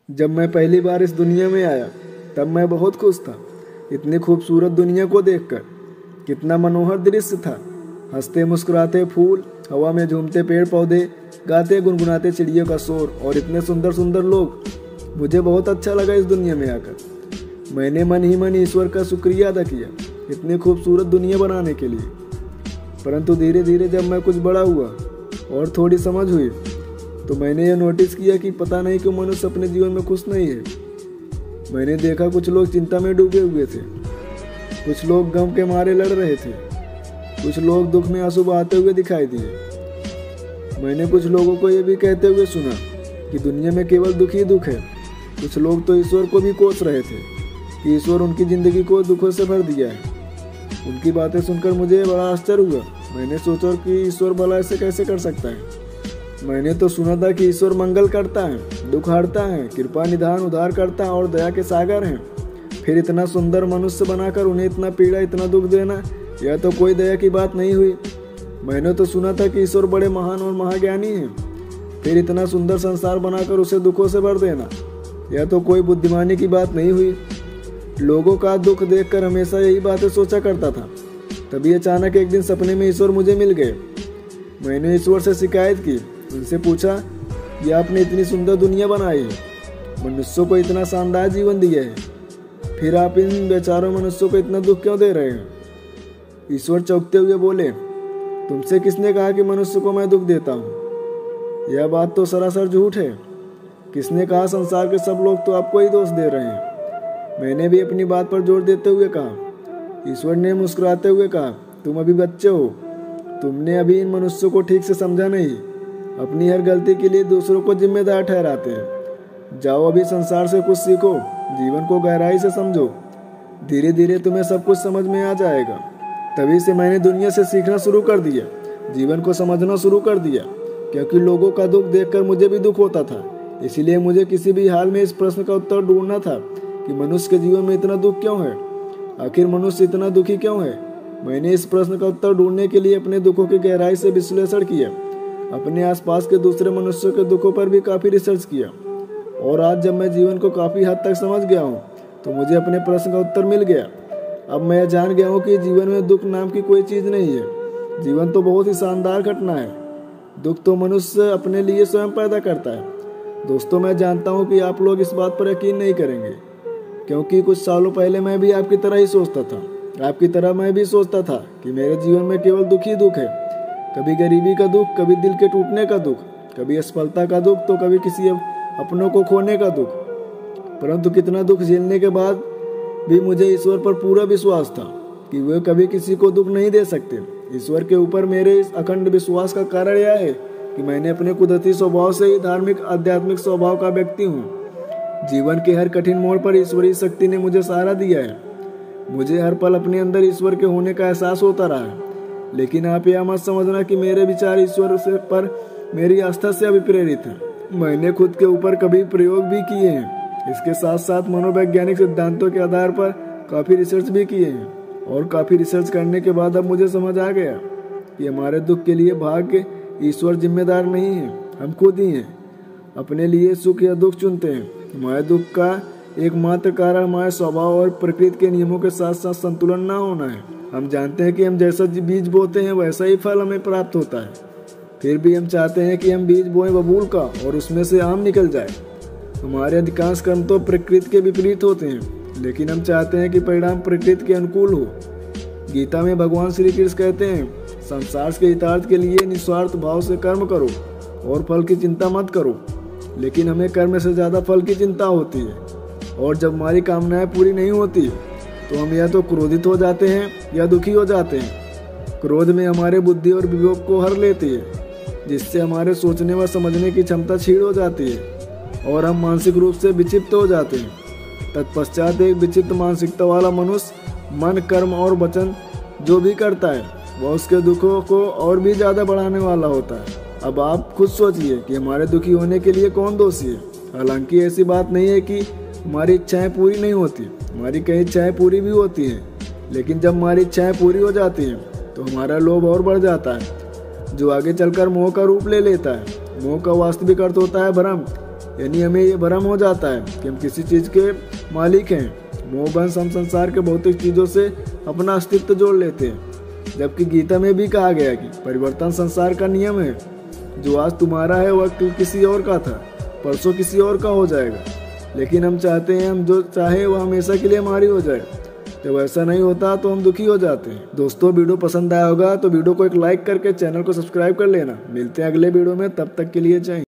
जब मैं पहली बार इस दुनिया में आया तब मैं बहुत खुश था। इतनी खूबसूरत दुनिया को देखकर कितना मनोहर दृश्य था। हंसते मुस्कुराते फूल, हवा में झूमते पेड़ पौधे, गाते गुनगुनाते चिड़ियों का शोर और इतने सुंदर सुंदर लोग। मुझे बहुत अच्छा लगा इस दुनिया में आकर। मैंने मन ही मन ईश्वर का शुक्रिया अदा किया इतनी खूबसूरत दुनिया बनाने के लिए। परंतु धीरे धीरे जब मैं कुछ बड़ा हुआ और थोड़ी समझ हुई तो मैंने यह नोटिस किया कि पता नहीं क्यों मनुष्य अपने जीवन में खुश नहीं है। मैंने देखा कुछ लोग चिंता में डूबे हुए थे, कुछ लोग गम के मारे लड़ रहे थे, कुछ लोग दुख में आंसू बहाते हुए दिखाई दिए। मैंने कुछ लोगों को यह भी कहते हुए सुना कि दुनिया में केवल दुख ही दुख है। कुछ लोग तो ईश्वर को भी कोस रहे थे कि ईश्वर उनकी ज़िंदगी को दुखों से भर दिया है। उनकी बातें सुनकर मुझे बड़ा आश्चर्य हुआ। मैंने सोचा कि ईश्वर भला ऐसे कैसे कर सकता है। मैंने तो सुना था कि ईश्वर मंगल करता है, दुख हरता है, कृपा निधान उद्धार करता है और दया के सागर हैं। फिर इतना सुंदर मनुष्य बनाकर उन्हें इतना पीड़ा, इतना दुख देना, यह तो कोई दया की बात नहीं हुई। मैंने तो सुना था कि ईश्वर बड़े महान और महाज्ञानी हैं। फिर इतना सुंदर संसार बनाकर उसे दुखों से भर देना, यह तो कोई बुद्धिमानी की बात नहीं हुई। लोगों का दुख देखकर हमेशा यही बातें सोचा करता था। तभी अचानक एक दिन सपने में ईश्वर मुझे मिल गए। मैंने ईश्वर से शिकायत की, उनसे पूछा कि आपने इतनी सुंदर दुनिया बनाई है, मनुष्यों को इतना शानदार जीवन दिया है, फिर आप इन बेचारों मनुष्यों को इतना दुख क्यों दे रहे हैं। ईश्वर चौंकते हुए बोले, तुमसे किसने कहा कि मनुष्य को मैं दुख देता हूँ? यह बात तो सरासर झूठ है। किसने कहा? संसार के सब लोग तो आपको ही दोष दे रहे हैं। मैंने भी अपनी बात पर जोर देते हुए कहा। ईश्वर ने मुस्कुराते हुए कहा, तुम अभी बच्चे हो, तुमने अभी इन मनुष्यों को ठीक से समझा नहीं। अपनी हर गलती के लिए दूसरों को जिम्मेदार ठहराते हैं। जाओ अभी संसार से कुछ सीखो, जीवन को गहराई से समझो, धीरे धीरे तुम्हें सब कुछ समझ में आ जाएगा। तभी से मैंने दुनिया से सीखना शुरू कर दिया, जीवन को समझना शुरू कर दिया, क्योंकि लोगों का दुख देखकर मुझे भी दुख होता था। इसीलिए मुझे किसी भी हाल में इस प्रश्न का उत्तर ढूंढना था कि मनुष्य के जीवन में इतना दुख क्यों है, आखिर मनुष्य इतना दुखी क्यों है। मैंने इस प्रश्न का उत्तर ढूंढने के लिए अपने दुखों की गहराई से विश्लेषण किया, अपने आसपास के दूसरे मनुष्यों के दुखों पर भी काफ़ी रिसर्च किया। और आज जब मैं जीवन को काफ़ी हद तक समझ गया हूँ तो मुझे अपने प्रश्न का उत्तर मिल गया। अब मैं जान गया हूँ कि जीवन में दुख नाम की कोई चीज़ नहीं है। जीवन तो बहुत ही शानदार घटना है। दुख तो मनुष्य अपने लिए स्वयं पैदा करता है। दोस्तों, मैं जानता हूँ कि आप लोग इस बात पर यकीन नहीं करेंगे, क्योंकि कुछ सालों पहले मैं भी आपकी तरह ही सोचता था। आपकी तरह मैं भी सोचता था कि मेरे जीवन में केवल दुख ही दुख है। कभी गरीबी का दुख, कभी दिल के टूटने का दुख, कभी असफलता का दुख, तो कभी किसी अपनों को खोने का दुख। परंतु कितना दुख झेलने के बाद भी मुझे ईश्वर पर पूरा विश्वास था कि वे कभी किसी को दुख नहीं दे सकते। ईश्वर के ऊपर मेरे इस अखंड विश्वास का कारण यह है कि मैंने अपने कुदरती स्वभाव से ही धार्मिक आध्यात्मिक स्वभाव का व्यक्ति हूँ। जीवन के हर कठिन मोड़ पर ईश्वरीय शक्ति ने मुझे सहारा दिया है। मुझे हर पल अपने अंदर ईश्वर के होने का एहसास होता रहा है। लेकिन आप यह मत समझना कि मेरे विचार ईश्वर से पर मेरी आस्था से अभिप्रेरित हैं। मैंने खुद के ऊपर कभी प्रयोग भी किए हैं। इसके साथ साथ मनोवैज्ञानिक सिद्धांतों के आधार पर काफ़ी रिसर्च भी किए हैं। और काफ़ी रिसर्च करने के बाद अब मुझे समझ आ गया कि हमारे दुख के लिए भाग्य, ईश्वर जिम्मेदार नहीं है, हम खुद ही हैं। अपने लिए सुख या दुख चुनते हैं। हमारे दुख का एकमात्र कारण हमारे स्वभाव और प्रकृति के नियमों के साथ साथ संतुलन ना होना है। हम जानते हैं कि हम जैसा बीज बोते हैं वैसा ही फल हमें प्राप्त होता है। फिर भी हम चाहते हैं कि हम बीज बोएं बबूल का और उसमें से आम निकल जाए। हमारे अधिकांश कर्म तो प्रकृति के विपरीत होते हैं, लेकिन हम चाहते हैं कि परिणाम प्रकृति के अनुकूल हो। गीता में भगवान श्री कृष्ण कहते हैं, संसार के हितार्थ के लिए निस्वार्थ भाव से कर्म करो और फल की चिंता मत करो। लेकिन हमें कर्म से ज़्यादा फल की चिंता होती है। और जब हमारी कामनाएं पूरी नहीं होती तो हम या तो क्रोधित हो जाते हैं या दुखी हो जाते हैं। क्रोध में हमारे बुद्धि और विवेक को हर लेती है, जिससे हमारे सोचने व समझने की क्षमता क्षीण हो जाती है और हम मानसिक रूप से विक्षिप्त हो जाते हैं। तत्पश्चात एक विचित्र मानसिकता वाला मनुष्य मन, कर्म और वचन जो भी करता है वह उसके दुखों को और भी ज़्यादा बढ़ाने वाला होता है। अब आप खुद सोचिए कि हमारे दुखी होने के लिए कौन दोषी है। हालांकि ऐसी बात नहीं है कि हमारी इच्छाएं पूरी नहीं होती, हमारी कई इच्छाएं पूरी भी होती हैं। लेकिन जब हमारी इच्छाएं पूरी हो जाती हैं तो हमारा लोभ और बढ़ जाता है, जो आगे चलकर मोह का रूप ले लेता है। मोह का वास्तविक अर्थ होता है भ्रम। यानी हमें ये भ्रम हो जाता है कि हम किसी चीज़ के मालिक हैं। मोहभंस हम संसार के भौतिक चीज़ों से अपना अस्तित्व जोड़ लेते हैं, जबकि गीता में भी कहा गया कि परिवर्तन संसार का नियम है। जो आज तुम्हारा है वह कल किसी और का था, परसों किसी और का हो जाएगा। लेकिन हम चाहते हैं हम जो चाहे वह हमेशा के लिए हमारी हो जाए। जब ऐसा नहीं होता तो हम दुखी हो जाते हैं। दोस्तों, वीडियो पसंद आया होगा तो वीडियो को एक लाइक करके चैनल को सब्सक्राइब कर लेना। मिलते हैं अगले वीडियो में, तब तक के लिए जय हिंद।